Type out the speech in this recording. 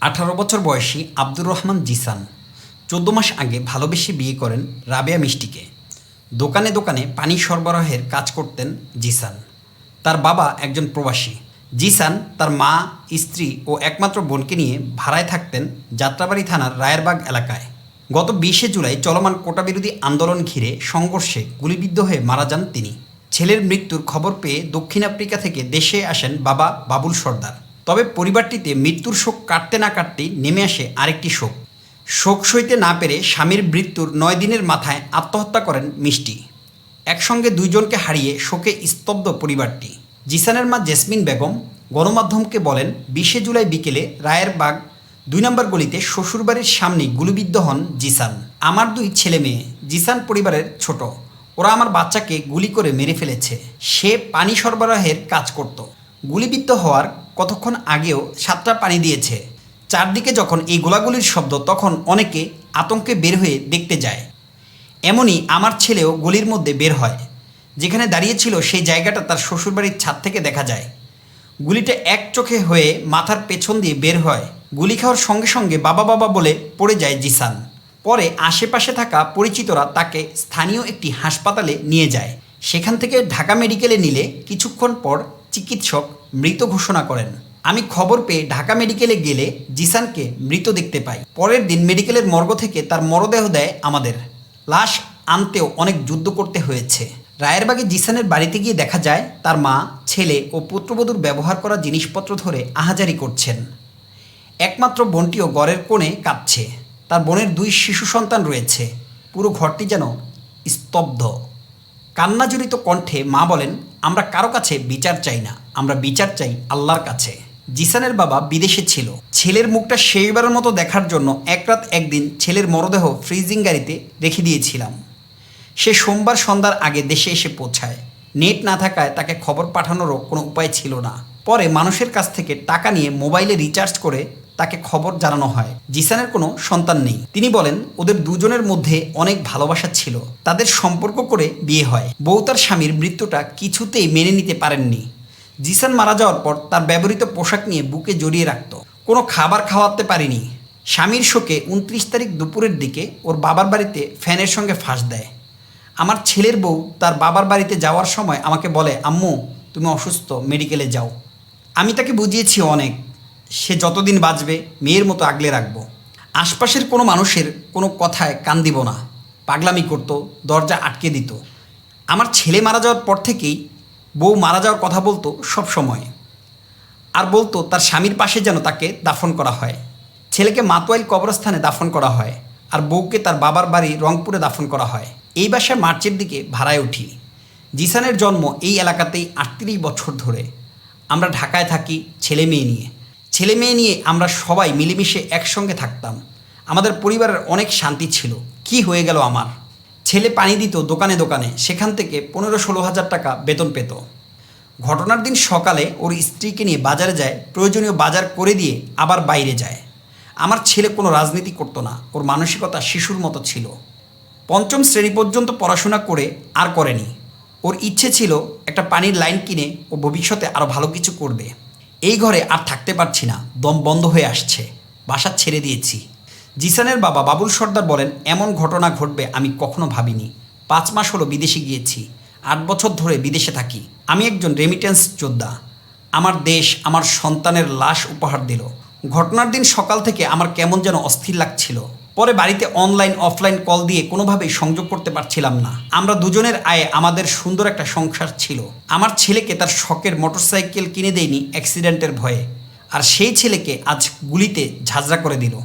18 বছর বয়সী আব্দুর রহমান জিসান 14 মাস আগে ভালোবেসে বিয়ে করেন রাবেয়া মিষ্টিকে। দোকানে দোকানে পানি সরবরাহের কাজ করতেন জিসান। তার বাবা একজন প্রবাসী। জিসান তার মা, স্ত্রী ও একমাত্র বোনকে নিয়ে ভাড়ায় থাকতেন যাত্রাবাড়ি থানার রায়েরবাগ এলাকায়। গত 20শে জুলাই চলমান কোটাবিরোধী আন্দোলন ঘিরে সংঘর্ষে গুলিবিদ্ধ হয়ে মারা যান তিনি। ছেলের মৃত্যুর খবর পেয়ে দক্ষিণ আফ্রিকা থেকে দেশে আসেন বাবা বাবুল সর্দার। তবে পরিবারটিতে মৃত্যুর শোক কাটতে না কাটতেই নেমে আসে আরেকটি শোক। শোক সইতে না পেরে স্বামীর মৃত্যুর 9 দিনের মাথায় আত্মহত্যা করেন মিষ্টি। একসঙ্গে দুইজনকে হারিয়ে শোকে স্তব্ধ পরিবারটি। জিসানের মা জেসমিন বেগম গণমাধ্যমকে বলেন, 20শে জুলাই বিকেলে রায়েরবাগ 2 নম্বর গলিতে শ্বশুরবাড়ির সামনে গুলিবিদ্ধ হন জিসান। আমার 2 ছেলে মেয়ে। জিসান পরিবারের ছোট। ওরা আমার বাচ্চাকে গুলি করে মেরে ফেলেছে। সে পানি সরবরাহের কাজ করত। গুলিবিদ্ধ হওয়ার কতক্ষণ আগেও 7টা পানি দিয়েছে। চারদিকে যখন এই গোলাগুলির শব্দ, তখন অনেকে আতঙ্কে বের হয়ে দেখতে যায়। এমনই আমার ছেলেও গলির মধ্যে বের হয়। যেখানে দাঁড়িয়েছিল সেই জায়গাটা তার শ্বশুরবাড়ির ছাদ থেকে দেখা যায়। গুলিটা এক চোখে হয়ে মাথার পেছন দিয়ে বের হয়। গুলি খাওয়ার সঙ্গে সঙ্গে বাবা বাবা বলে পড়ে যায় জিসান। পরে আশেপাশে থাকা পরিচিতরা তাকে স্থানীয় একটি হাসপাতালে নিয়ে যায়। সেখান থেকে ঢাকা মেডিকেলে নিলে কিছুক্ষণ পর চিকিৎসক মৃত ঘোষণা করেন। আমি খবর পেয়ে ঢাকা মেডিকেলে গেলে জিসানকে মৃত দেখতে পাই। পরের দিন মেডিকেলের মর্গ থেকে তার মরদেহ দেয় আমাদের। লাশ আনতেও অনেক যুদ্ধ করতে হয়েছে। রায়েরবাগে জিসানের বাড়িতে গিয়ে দেখা যায় তার মা, ছেলে ও পুত্রবধূর ব্যবহার করা জিনিসপত্র ধরে আহাজারি করছেন। একমাত্র বোনটিও ঘরের কোণে কাঁদছে। তার বোনের 2 শিশু সন্তান রয়েছে। পুরো ঘরটি যেন স্তব্ধ। কান্নাজড়িত কণ্ঠে মা বলেন, আমরা কারো কাছে বিচার চাই না, আমরা বিচার চাই আল্লাহর কাছে। জিসানের বাবা বিদেশে ছিল। ছেলের মুখটা শেষবারের মতো দেখার জন্য এক রাত একদিন ছেলের মরদেহ ফ্রিজিং গাড়িতে রেখে দিয়েছিলাম। সে সোমবার সন্ধ্যার আগে দেশে এসে পৌঁছায়। নেট না থাকায় তাকে খবর পাঠানোরও কোনো উপায় ছিল না। পরে মানুষের কাছ থেকে টাকা নিয়ে মোবাইলে রিচার্জ করে তাকে খবর জানানো হয়। জিসানের কোনো সন্তান নেই। তিনি বলেন, ওদের দুজনের মধ্যে অনেক ভালোবাসা ছিল। তাদের সম্পর্ক করে বিয়ে হয়। বউ তার স্বামীর মৃত্যুটা কিছুতেই মেনে নিতে পারেননি। জিসান মারা যাওয়ার পর তার ব্যবহৃত পোশাক নিয়ে বুকে জড়িয়ে রাখত। কোনো খাবার খাওয়াতে পারিনি। স্বামীর শোকে 29 তারিখ দুপুরের দিকে ওর বাবার বাড়িতে ফ্যানের সঙ্গে ফাঁস দেয়। আমার ছেলের বউ তার বাবার বাড়িতে যাওয়ার সময় আমাকে বলে, আম্মু তুমি অসুস্থ, মেডিকেলে যাও। আমি তাকে বুঝিয়েছি অনেক, সে যতদিন বাঁচবে মেয়ের মতো আগলে রাখবো। আশপাশের কোনো মানুষের কোনো কথায় কান দিব না। পাগলামি করতো, দরজা আটকে দিত। আমার ছেলে মারা যাওয়ার পর থেকেই বউ মারা যাওয়ার কথা বলতো সব সময়। আর বলতো তার স্বামীর পাশে যেন তাকে দাফন করা হয়। ছেলেকে মাতোয়াইল কবরস্থানে দাফন করা হয়, আর বউকে তার বাবার বাড়ি রংপুরে দাফন করা হয়। এই বাসায় মার্চের দিকে ভাড়ায় উঠি। জিসানের জন্ম এই এলাকাতেই 38 বছর ধরে। আমরা ঢাকায় থাকি ছেলে মেয়ে নিয়ে আমরা সবাই মিলেমিশে একসঙ্গে থাকতাম। আমাদের পরিবারের অনেক শান্তি ছিল। কি হয়ে গেল আমার? ছেলে পানি দিত দোকানে দোকানে, সেখান থেকে 15-16 হাজার টাকা বেতন পেত। ঘটনার দিন সকালে ওর স্ত্রীকে নিয়ে বাজারে যায়, প্রয়োজনীয় বাজার করে দিয়ে আবার বাইরে যায়। আমার ছেলে কোনো রাজনীতি করতো না। ওর মানসিকতা শিশুর মতো ছিল। 5ম শ্রেণী পর্যন্ত পড়াশোনা করে আর করেনি। ওর ইচ্ছে ছিল একটা পানির লাইন কিনে ও ভবিষ্যতে আরও ভালো কিছু করবে। এই ঘরে আর থাকতে পারছি না, দম বন্ধ হয়ে আসছে, বাসা ছেড়ে দিয়েছি। জিসানের বাবা বাবুল সর্দার বলেন, এমন ঘটনা ঘটবে আমি কখনো ভাবিনি। 5 মাস হলো বিদেশে গিয়েছি, 8 বছর ধরে বিদেশে থাকি। আমি একজন রেমিটেন্স যোদ্ধা। আমার দেশ আমার সন্তানের লাশ উপহার দিল। ঘটনার দিন সকাল থেকে আমার কেমন যেন অস্থির লাগছিল। পরে বাড়িতে অনলাইন অফলাইন কল দিয়ে কোনোভাবেই সংযোগ করতে পারছিলাম না। আমরা দুজনের আয়ে আমাদের সুন্দর একটা সংসার ছিল। আমার ছেলেকে তার শখের মোটরসাইকেল কিনে দেয়নি অ্যাক্সিডেন্টের ভয়ে, আর সেই ছেলেকে আজ গুলিতে ঝাঁঝরা করে দিল।